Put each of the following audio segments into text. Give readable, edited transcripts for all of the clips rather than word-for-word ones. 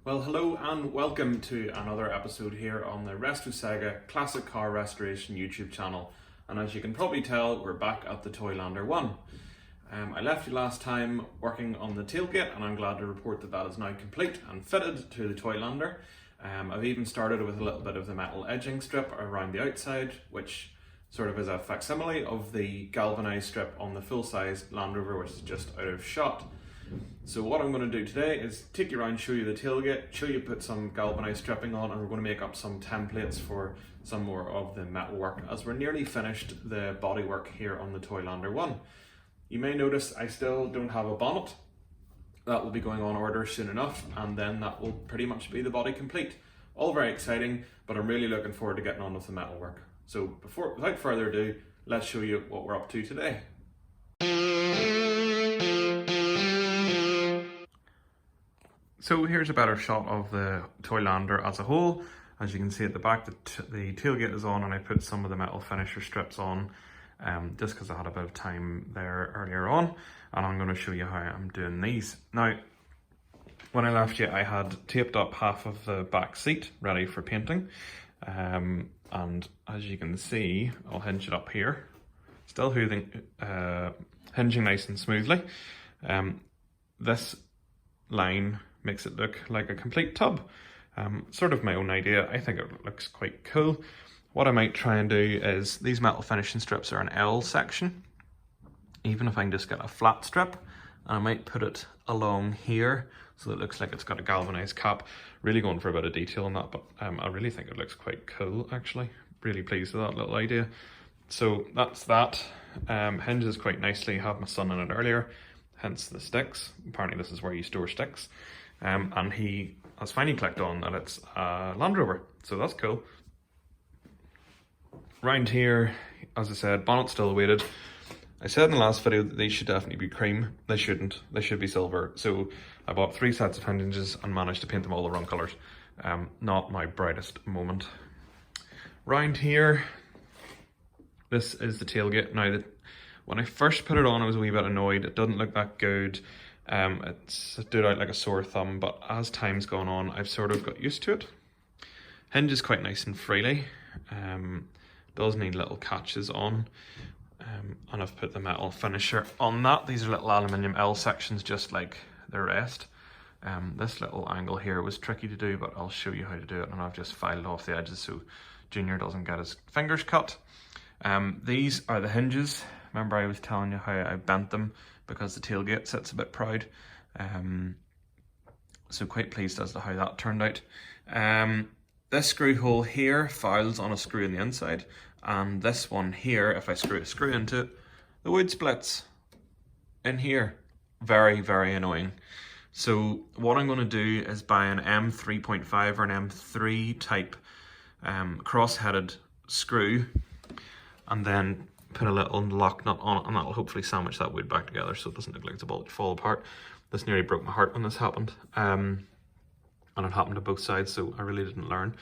Well, hello and welcome to another episode here on the Resto Saga Classic Car Restoration YouTube channel. And as you can probably tell, we're back at the Toylander 1. I left you last time working on the tailgate, and I'm glad to report that that is now complete and fitted to the Toylander. I've even started with a little bit of the metal edging strip around the outside, which sort of is a facsimile of the galvanised strip on the full-size Land Rover, which is just out of shot. So what I'm going to do today is take you around, show you the tailgate, show you put some galvanised stripping on, and we're going to make up some templates for some more of the metal work as we're nearly finished the body work here on the Toylander 1. You may notice I still don't have a bonnet. That will be going on order soon enough, and then that will pretty much be the body complete. All very exciting, but I'm really looking forward to getting on with the metal work. So without further ado, let's show you what we're up to today. So here's a better shot of the Toylander as a whole. As you can see at the back, the tailgate is on, and I put some of the metal finisher strips on just because I had a bit of time there earlier on, and I'm going to show you how I'm doing these. Now, when I left you, I had taped up half of the back seat ready for painting, and as you can see, I'll hinge it up here, still hinging nice and smoothly. This line makes it look like a complete tub. Sort of my own idea. I think it looks quite cool. What I might try and do is, these metal finishing strips are an L section. Even if I can just get a flat strip, and I might put it along here so that it looks like it's got a galvanized cap. Really going for a bit of detail on that, but I really think it looks quite cool actually. Really pleased with that little idea. So that's that. Hinges quite nicely. Had my son in it earlier, hence the sticks. Apparently this is where you store sticks. And he has finally clicked on that it's a Land Rover, so that's cool. Round here, as I said, bonnet still awaited. I said in the last video that these should definitely be cream. They shouldn't, they should be silver. So I bought 3 sets of hinges and managed to paint them all the wrong colours. Not my brightest moment. Round here, this is the tailgate. Now, when I first put it on, I was a wee bit annoyed. It doesn't look that good. It stood out like a sore thumb, but as time's gone on, I've sort of got used to it. Hinges quite nice and freely. Does need little catches on. And I've put the metal finisher on that. These are little aluminium L sections, just like the rest. This little angle here was tricky to do, but I'll show you how to do it, and I've just filed off the edges so Junior doesn't get his fingers cut. These are the hinges. Remember I was telling you how I bent them because the tailgate sits a bit proud. So quite pleased as to how that turned out. This screw hole here files on a screw in the inside, and this one here, if I screw a screw into it, the wood splits in here. Very, very annoying. So what I'm going to do is buy an M3.5 or an M3 type cross-headed screw, and then put a little lock nut on it, and that'll hopefully sandwich that wood back together so it doesn't look like it's about to fall apart. This nearly broke my heart when this happened. And it happened to both sides, so I really didn't learn.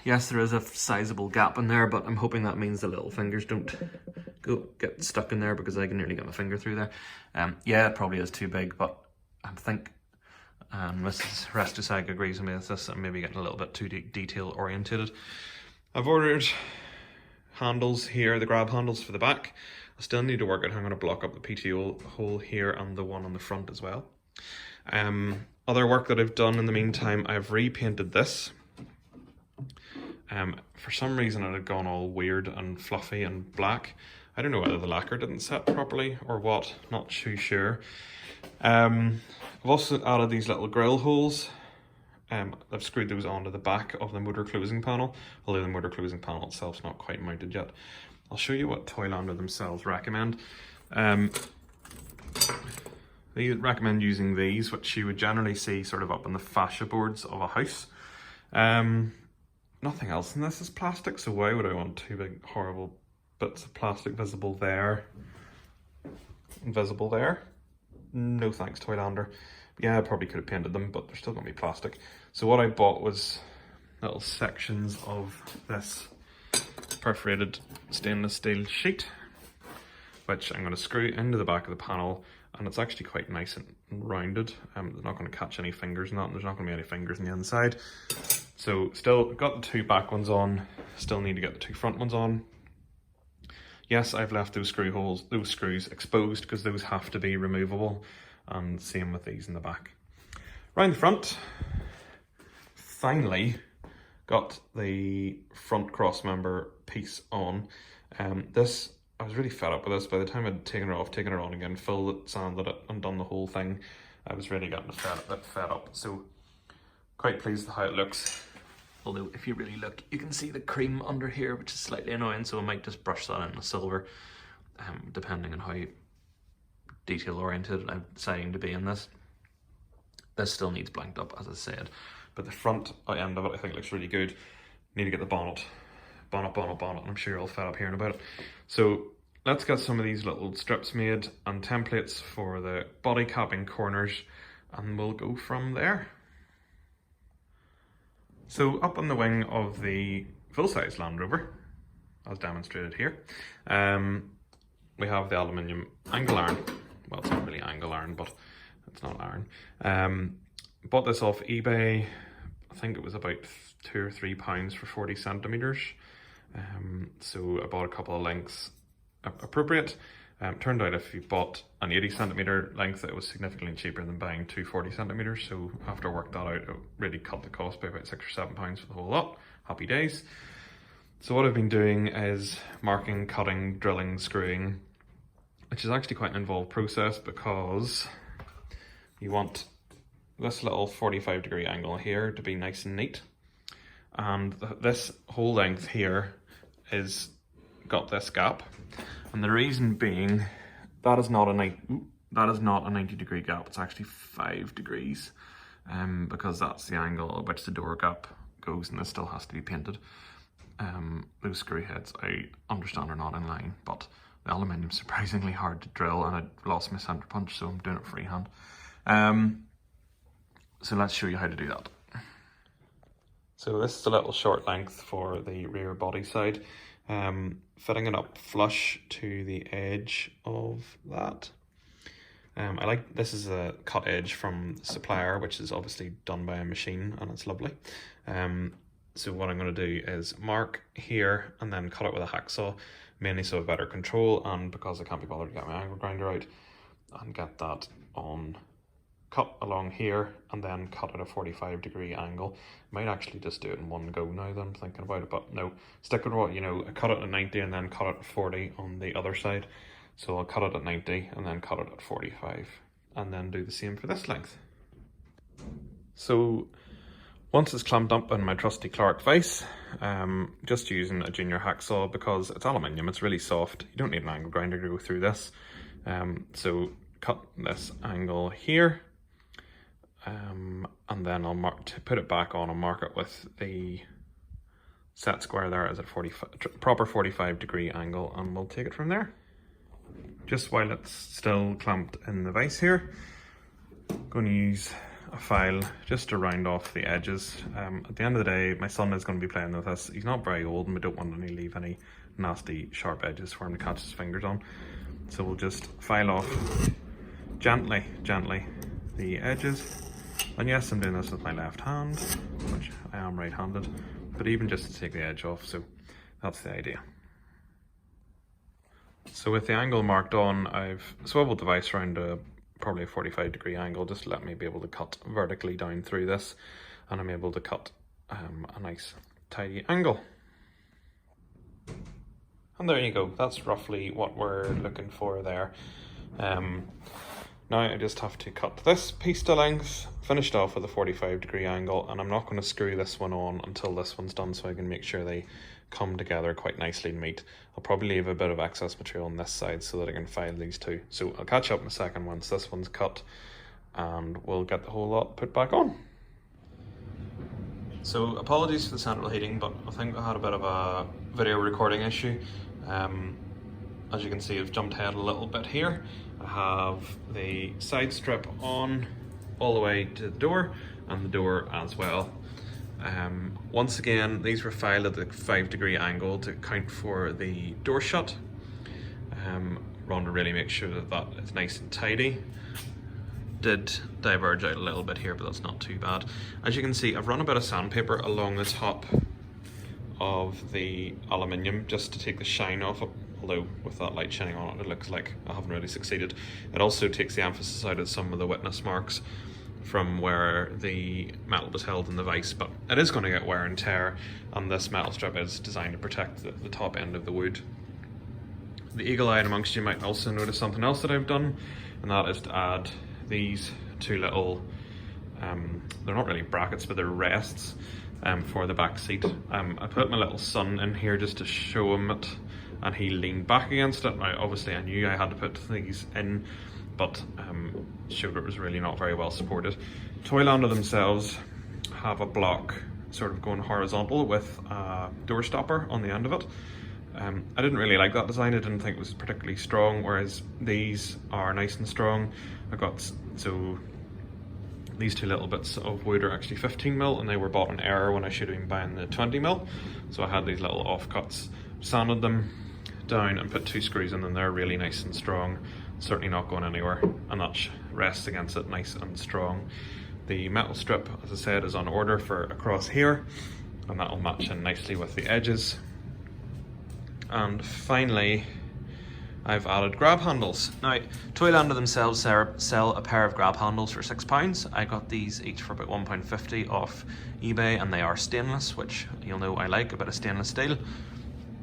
Yes, there is a sizable gap in there, but I'm hoping that means the little fingers don't get stuck in there, because I can nearly get my finger through there. Yeah, it probably is too big, but I think, and Mrs. Restusag agrees with me with this, I'm maybe getting a little bit too detail oriented. I've ordered handles here, the grab handles for the back. I still need to work out how I'm going to block up the PTO hole here and the one on the front as well. Other work that I've done in the meantime, I've repainted this. For some reason it had gone all weird and fluffy and black. I don't know whether the lacquer didn't set properly or what, not too sure. I've also added these little grill holes. I've screwed those onto the back of the motor closing panel, although the motor closing panel itself's not quite mounted yet. I'll show you what Toylander themselves recommend. They recommend using these, which you would generally see sort of up on the fascia boards of a house. Nothing else in this is plastic, so why would I want 2 big horrible bits of plastic visible there and visible there? No thanks, Toylander. Yeah, I probably could have painted them, but they're still going to be plastic. So what I bought was little sections of this perforated stainless steel sheet, which I'm going to screw into the back of the panel and it's actually quite nice and rounded. They're not going to catch any fingers in that, and there's not going to be any fingers on the inside. So still got the 2 back ones on, still need to get the 2 front ones on. Yes, I've left those screws exposed because those have to be removable, and same with these in the back. Round the front, finally got the front crossmember piece on. I was really fed up with this. By the time I'd taken it off, taken it on again, filled it, sanded it, and done the whole thing, I was really getting a bit fed up. So quite pleased with how it looks. Although if you really look, you can see the cream under here, which is slightly annoying, so I might just brush that in with silver, depending on how detail oriented I'm deciding to be in this. This still needs blanked up, as I said, but the front end of it I think looks really good. Need to get the bonnet, and I'm sure you're all fed up hearing about it. So let's get some of these little strips made and templates for the body capping corners, and we'll go from there. So up on the wing of the full-size Land Rover, as demonstrated here, we have the aluminium angle iron. Well, it's not really angle iron, but it's not iron. Bought this off eBay. I think it was about £2 or £3 for 40 centimeters. So I bought a couple of lengths appropriate. Turned out if you bought an 80 centimeter length, it was significantly cheaper than buying 2 40 centimeters. So after I worked that out, it really cut the cost by about £6 or £7 for the whole lot. Happy days. So what I've been doing is marking, cutting, drilling, screwing, which is actually quite an involved process because you want this little 45-degree angle here to be nice and neat. And this whole length here is got this gap. And the reason being, that is not a 90-degree gap, it's actually 5 degrees. Because that's the angle at which the door gap goes, and this still has to be painted. Those screw heads, I understand, are not in line, but the aluminium's surprisingly hard to drill, and I lost my center punch, so I'm doing it freehand. So let's show you how to do that. So this is a little short length for the rear body side. Fitting it up flush to the edge of that. This is a cut edge from the supplier, which is obviously done by a machine, and it's lovely. So what I'm going to do is mark here and then cut it with a hacksaw, mainly so I have better control, and because I can't be bothered to get my angle grinder out, and get that on cut along here and then cut at a 45-degree angle. Might actually just do it in one go now that I'm thinking about it, but no, stick with what you know. I cut it at 90 and then cut it at 40 on the other side. So I'll cut it at 90 and then cut it at 45 and then do the same for this length. So once it's clamped up in my trusty Clark vise, just using a junior hacksaw because it's aluminium, it's really soft. You don't need an angle grinder to go through this. So cut this angle here. And then I'll put it back on and mark it with the set square there as a proper 45-degree angle, and we'll take it from there. Just while it's still clamped in the vise here, I'm going to use a file just to round off the edges. At the end of the day, my son is going to be playing with this. He's not very old and we don't want to leave any nasty sharp edges for him to catch his fingers on. So we'll just file off gently the edges. And yes, I'm doing this with my left hand, which I am right-handed, but even just to take the edge off, so that's the idea. So with the angle marked on, I've swiveled the vise around probably a 45-degree angle, just to let me be able to cut vertically down through this, and I'm able to cut a nice tidy angle. And there you go, that's roughly what we're looking for there. Now I just have to cut this piece to length, finished off with a 45-degree angle, and I'm not going to screw this one on until this one's done so I can make sure they come together quite nicely and meet. I'll probably leave a bit of excess material on this side so that I can file these two. So I'll catch up in a second once this one's cut and we'll get the whole lot put back on. So apologies for the central heating, but I think I had a bit of a video recording issue. As you can see, I've jumped ahead a little bit here. I have the side strip on all the way to the door and the door as well. Once again, these were filed at the 5-degree angle to account for the door shut. run to really make sure that that is nice and tidy. Did diverge out a little bit here, but that's not too bad. As you can see, I've run a bit of sandpaper along the top of the aluminium just to take the shine off it, although with that light shining on it, it looks like I haven't really succeeded. It also takes the emphasis out of some of the witness marks from where the metal was held in the vise, but it is going to get wear and tear, and this metal strip is designed to protect the top end of the wood. The eagle-eyed amongst you might also notice something else that I've done, and that is to add these two little, they're not really brackets, but they're rests for the back seat. I put my little son in here just to show him it, and he leaned back against it. Now obviously I knew I had to put these in, but showed it was really not very well supported. Toylander themselves have a block sort of going horizontal with a door stopper on the end of it. I didn't really like that design. I didn't think it was particularly strong, whereas these are nice and strong. So these two little bits of wood are actually 15mm, and they were bought in error when I should have been buying the 20mm. So I had these little offcuts, sanded them down and put 2 screws in them. They're really nice and strong, certainly not going anywhere, and that rests against it nice and strong. The metal strip, as I said, is on order for across here, and that'll match in nicely with the edges. And finally, I've added grab handles. Now, Toylander themselves sell a pair of grab handles for £6. I got these each for about £1.50 off eBay, and they are stainless, which you'll know I like, a bit of stainless steel.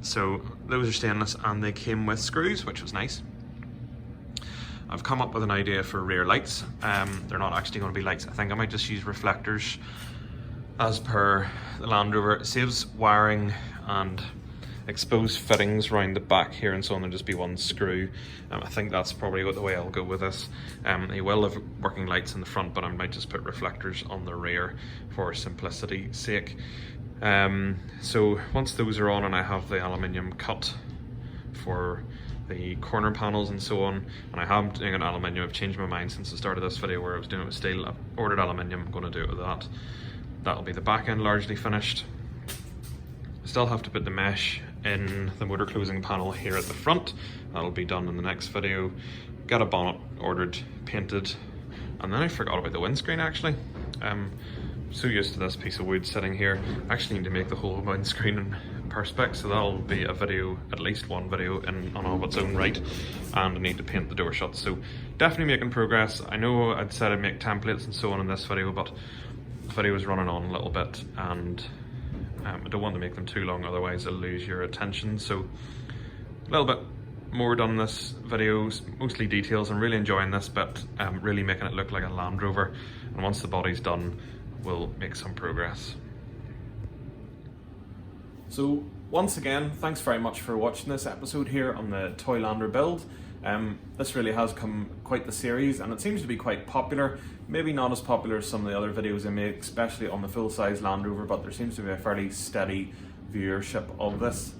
So those are stainless, and they came with screws, which was nice. I've come up with an idea for rear lights. They're not actually going to be lights. I think I might just use reflectors as per the Land Rover. It saves wiring and exposed fittings around the back here and so on. There'll just be one screw. I think that's probably the way I'll go with this. They will have working lights in the front, but I might just put reflectors on the rear for simplicity's sake. So once those are on and I have the aluminium cut for the corner panels and so on, and I am doing an aluminium. I've changed my mind since the start of this video where I was doing it with steel. I've ordered aluminium, I'm going to do it with that. That'll be the back end largely finished. Still have to put the mesh in the motor closing panel here at the front. That'll be done in the next video. Got a bonnet ordered, painted, and then I forgot about the windscreen actually. I'm so used to this piece of wood sitting here. I actually need to make the whole windscreen in perspex, so that'll be a video, at least one video in on of its own right, and I need to paint the door shuts. So definitely making progress. I know I'd said I'd make templates and so on in this video, but the video is running on a little bit, and I don't want to make them too long, otherwise I'll lose your attention. So a little bit more done in this video, mostly details. I'm really enjoying this bit, really making it look like a Land Rover, and once the body's done, we'll make some progress. So once again, thanks very much for watching this episode here on the Toylander build. This really has come quite the series, and it seems to be quite popular. Maybe not as popular as some of the other videos I make, especially on the full-size Land Rover, but there seems to be a fairly steady viewership of this.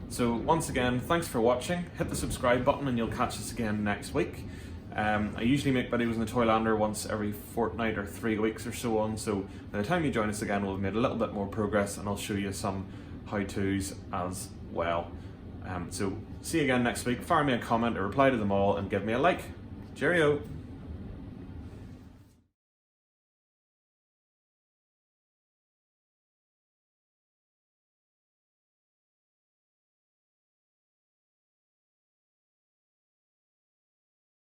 So once again, thanks for watching. Hit the subscribe button and you'll catch us again next week. I usually make videos in the Toylander once every fortnight or 3 weeks or so on, so by the time you join us again, we'll have made a little bit more progress, and I'll show you some how-tos as well. So see you again next week. Fire me a comment or reply to them all and give me a like. Cheerio!